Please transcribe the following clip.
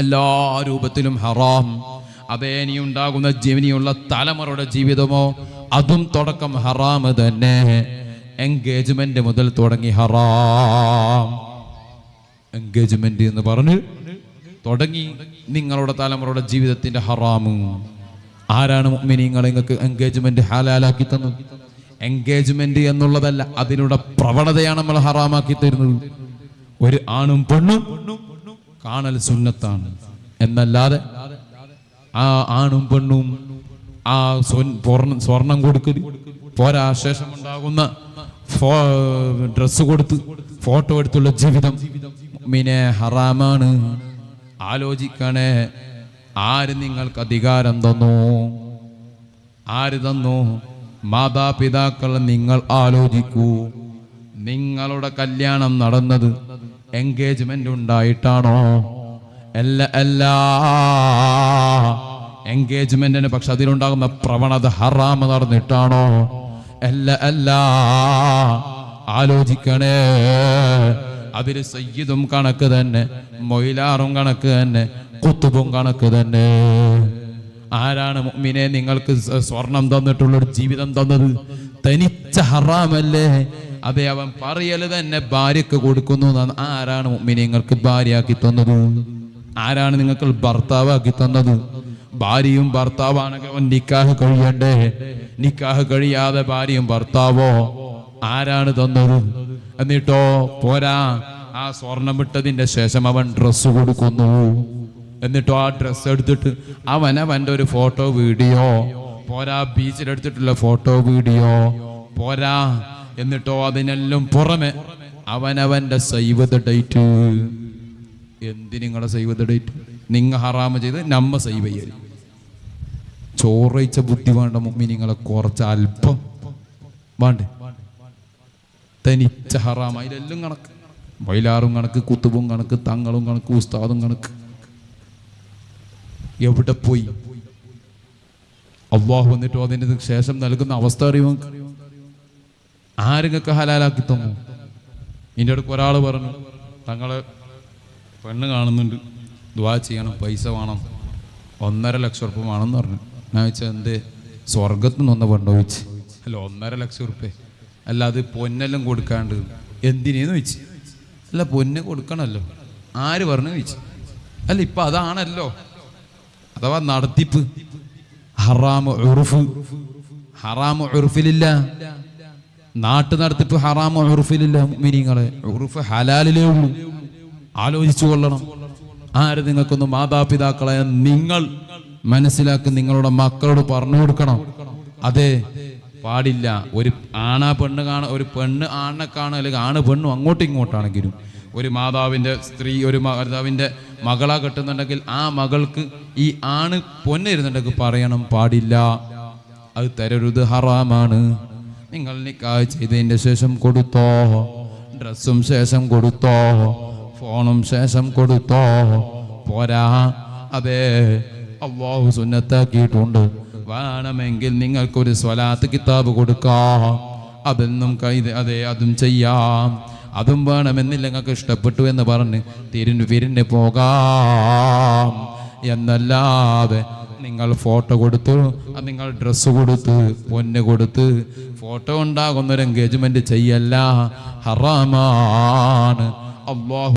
എല്ലാ രൂപത്തിലും ഹറാം. അതേ ഇനി ഉണ്ടാകുന്ന ഇനിയുള്ള തലമുറയുടെ ജീവിതമോ അതും തുടക്കം ഹറാം തന്നെ. എൻഗേജ്മെന്റ് മുതൽ തുടങ്ങി ഹറാം. എൻഗേജ്മെന്റ് എന്ന് പറഞ്ഞ് തുടങ്ങി നിങ്ങളുടെ തലമുറയുടെ ജീവിതത്തിന്റെ ഹറാമ്. ആരാണ് മുഅ്മിനീങ്ങളെ നിങ്ങൾക്ക് എൻഗേജ്മെന്റ് ഹലാലാക്കി തന്നത്? എൻഗേജ്മെന്റ് എന്നുള്ളതല്ല, അതിനുള്ള പ്രവണതയാണ് നമ്മൾ ഹറാമാക്കി തരുന്നത്. ഒരു ആണും പെണ്ണും കാണൽ സുന്നത്താണ് എന്നല്ലാതെ ആ ആണും പെണ്ണും ആ സ്വർണം കൊടുക്കല് പോരാ, ശേഷം ഉണ്ടാകുന്ന ഡ്രസ്സ് കൊടുത്ത് ഫോട്ടോ എടുത്തുള്ള ജീവിതം മുഅ്മിനെ ഹറാമാണ്. ആലോചിക്കണേ, ആര് നിങ്ങൾക്ക് അധികാരം തന്നു? ആര് തന്നു? മാതാപിതാക്കൾ. നിങ്ങൾ ആലോചിക്കൂ, നിങ്ങളുടെ കല്യാണം നടന്നത് എൻഗേജ്മെന്റ് ഉണ്ടായിട്ടാണോ? അല്ല. എൻഗേജ്മെന്റിന് പക്ഷെ അതിലുണ്ടാകുന്ന പ്രവണത ഹറാമ് നടന്നിട്ടാണോ? അല്ല. ആലോചിക്കണേ. അതില് സയ്യിദും കണക്ക് തന്നെ, മൊയിലാറും കണക്ക് തന്നെ, കുത്തുബും കണക്ക് തന്നെ. ആരാണ് മുഅ്മിനെ നിങ്ങൾക്ക് സ്വർണം തന്നിട്ടുള്ളൊരു ജീവിതം തന്നത്? തനിച്ച ഹറാമല്ലേ? അതെ, അവൻ പറയല് തന്നെ ഭാര്യക്ക് കൊടുക്കുന്നു. ആരാണ് മുഅ്മിനെ നിങ്ങൾക്ക് ഭാര്യയാക്കി തന്നത്? ആരാണ് നിങ്ങൾക്ക് ഭർത്താവാക്കി തന്നത്? ഭാര്യയും ഭർത്താവാണെങ്കിൽ അവൻ നിക്കാഹ് കഴിയണ്ടേ? നിക്കാഹ് കഴിയാതെ ഭാര്യയും ഭർത്താവോ? ആരാണ് തന്നത്? എന്നിട്ടോ പോരാ, ആ സ്വർണം വിട്ടതിന്റെ ശേഷം അവൻ ഡ്രസ്സ് കൊടുക്കുന്നു. എന്നിട്ടോ ആ ഡ്രസ്സ് എടുത്തിട്ട് അവന്റെ ഒരു ഫോട്ടോ വീഡിയോ പോരാ, ബീച്ചിലെടുത്തിട്ടുള്ള ഫോട്ടോ വീഡിയോ പോരാ, എന്നിട്ടോ അതിനെല്ലാം പുറമെ അവന്റെ സേവ് ദ ഡേറ്റ്. എന്തിനിങ്ങളെ സേവ് ദ ഡേറ്റ്? നിങ്ങ ഹറാമ ചെയ്ത് നമ്മ സേവ് ചെയ്യൽ. ചോറയിച്ച ബുദ്ധി വേണ്ട മുഅ്മിനീങ്ങളെ, കുറച്ച് അല്പം വേണ്ടേ? തനിച്ച ഹറാമ. അതിലെല്ലാം കണക്ക്, വൈലാറും കണക്ക്, കുത്തുബും കണക്ക്, തങ്ങളും കണക്ക്, ഉസ്താദും കണക്ക്. എവിടെ പോയി? അല്ലാഹു വന്നിട്ടോ അതിന് ശേഷം നൽകുന്ന അവസ്ഥ അറിയുമോ? ആരൊക്കെ ഹലാലാക്കി തന്നു? ഇതിൻ്റെ അടുക്ക് ഒരാൾ പറഞ്ഞു, തങ്ങള് പെണ്ണ് കാണുന്നുണ്ട്, ദുആ ചെയ്യണം, പൈസ വേണം, 1.5 ലക്ഷം ഉറുപ്പ്യ വേണമെന്ന് പറഞ്ഞു. ഞാൻ വെച്ചാൽ എന്ത് സ്വർഗത്തിൽ നിന്ന് പെണ്ണു ചോദിച്ചു. അല്ല, 1.5 ലക്ഷം ഉറുപ്പ്യ അല്ല, അത് പൊന്നെല്ലാം കൊടുക്കാണ്ട് എന്തിനേന്ന് ചോദിച്ചു. അല്ല, പൊന്ന് കൊടുക്കണമല്ലോ. ആര് പറഞ്ഞു ചോദിച്ചു. അല്ല, ഇപ്പൊ അതാണല്ലോ, അഥവാ നടത്തിപ്പ്. ഹറാമ് ഉറുഫ്. ഹറാമ് ഉറുഫിലില്ല. നാട്ടു നടത്തിപ്പ് ഹറാമ് ഉറുഫിലില്ല. മുഅ്മിനീങ്ങളെ, ഉറുഫ് ഹലാലിലേ ഉള്ളൂ. ആലോചിച്ചു കൊള്ളണം. ആര് നിങ്ങൾക്കൊന്ന് മാതാപിതാക്കളെ നിങ്ങൾ മനസ്സിലാക്കി നിങ്ങളുടെ മക്കളോട് പറഞ്ഞു കൊടുക്കണം. അതെ, പാടില്ല. ഒരു ആണാ പെണ്ണ് ഒരു പെണ്ണ് ആണിനെ കാണുക, അല്ലെങ്കിൽ ആണ് പെണ്ണും അങ്ങോട്ടും ഇങ്ങോട്ടാണെങ്കിലും ഒരു മാതാവിന്റെ സ്ത്രീ ഒരു മാതാവിന്റെ മകളാ കെട്ടുന്നുണ്ടെങ്കിൽ ആ മകൾക്ക് ഈ ആണ് പൊന്നിരുന്നുണ്ടെങ്കിൽ പറയണം, പാടില്ല, അത് തരരുത്, ഹറാമാണ്. നിങ്ങൾ നിക്കാഹ് ചെയ്തതിന്റെ ശേഷം കൊടുത്തോ, ഡ്രസ്സും ശേഷം കൊടുത്തോ, ഫോണും ശേഷം കൊടുത്തോ, പോരാ. അതെ, അല്ലാഹു സുന്നത്താക്കിയിട്ടുണ്ട്. വേണമെങ്കിൽ നിങ്ങൾക്കൊരു സ്വലാത്ത് കിതാബ് കൊടുക്കാം, അതൊന്നും അതെ അതും ചെയ്യാം. അതും വേണമെന്നില്ല, നിങ്ങൾക്ക് ഇഷ്ടപ്പെട്ടു എന്ന് പറഞ്ഞ് തിരിഞ്ഞു പോകാം എന്നല്ലാതെ നിങ്ങൾ ഫോട്ടോ കൊടുത്തു, നിങ്ങൾ ഡ്രസ്സ് കൊടുത്ത്, പൊന്ന് കൊടുത്ത് ഫോട്ടോ ഉണ്ടാകുന്നൊരു എൻഗേജ്മെന്റ് ചെയ്യല്ല, ഹറാമാണ്. അല്ലാഹു